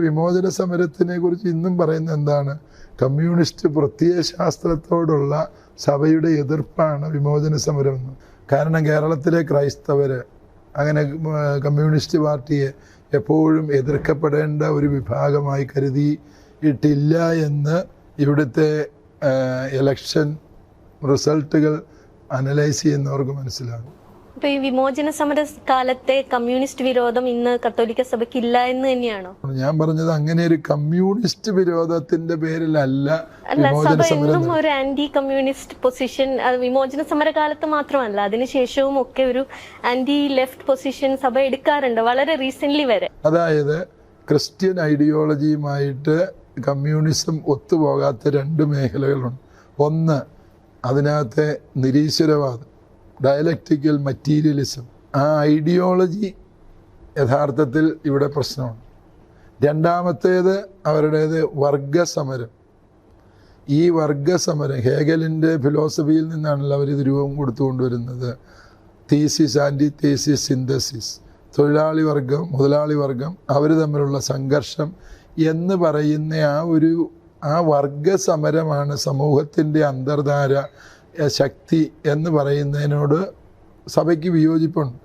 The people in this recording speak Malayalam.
വിമോചന സമരത്തിനെ കുറിച്ച് ഇന്നും പറയുന്നത് എന്താണ്? കമ്മ്യൂണിസ്റ്റ് പ്രത്യയശാസ്ത്രത്തോടുള്ള സഭയുടെ എതിർപ്പാണ് വിമോചന സമരം എന്ന്. കാരണം കേരളത്തിലെ ക്രൈസ്തവർ അങ്ങനെ കമ്മ്യൂണിസ്റ്റ് പാർട്ടിയെ എപ്പോഴും എതിർക്കപ്പെടേണ്ട ഒരു വിഭാഗമായി കരുതിയിട്ടില്ല എന്ന് ഇവിടുത്തെ ഇലക്ഷൻ റിസൾട്ടുകൾ അനലൈസ് ചെയ്യുന്നവർക്ക് മനസ്സിലാകും. ഈ വിമോചന സമര കാലത്തെ കമ്മ്യൂണിസ്റ്റ് വിരോധം ഇന്ന് കത്തോലിക്ക സഭയ്ക്ക് ഇല്ല എന്ന് തന്നെയാണോ? ഞാൻ പറഞ്ഞത് അങ്ങനെ ഒരു കമ്മ്യൂണിസ്റ്റ് വിരോധത്തിന്റെ പേരിലല്ല സഭ എന്നും ഒരു ആന്റി കമ്മ്യൂണിസ്റ്റ് പൊസിഷൻ. വിമോചന സമര കാലത്ത് മാത്രമല്ല, അതിനുശേഷവും ഒക്കെ ഒരു ആന്റി ലെഫ്റ്റ് പൊസിഷൻ സഭ എടുക്കാറുണ്ട്, വളരെ റീസെന്റ് വരെ. അതായത് ക്രിസ്ത്യൻ ഐഡിയോളജിയുമായിട്ട് കമ്മ്യൂണിസം ഒത്തുപോകാത്ത രണ്ട് മേഖലകളുണ്ട്. ഒന്ന്, അതിനകത്തെ നിരീശ്വരവാദം, ഡയലക്റ്റിക്കൽ മറ്റീരിയലിസം. ആ ഐഡിയോളജി യഥാർത്ഥത്തിൽ ഇവിടെ പ്രശ്നമാണ്. രണ്ടാമത്തേത് അവരുടേത് വർഗസമരം. ഈ വർഗസമരം ഹേഗലിൻ്റെ ഫിലോസഫിയിൽ നിന്നാണല്ലോ അവരിത് രൂപം കൊടുത്തുകൊണ്ടുവരുന്നത്. Thesis, antithesis, synthesis. തൊഴിലാളി വർഗം, മുതലാളി വർഗം, അവർ തമ്മിലുള്ള സംഘർഷം എന്ന് പറയുന്ന ആ വർഗസമരമാണ് സമൂഹത്തിൻ്റെ അന്തർധാര ശക്തി എന്ന് പറയുന്നതിനോട് സഭയ്ക്ക് വിയോജിപ്പുണ്ട്.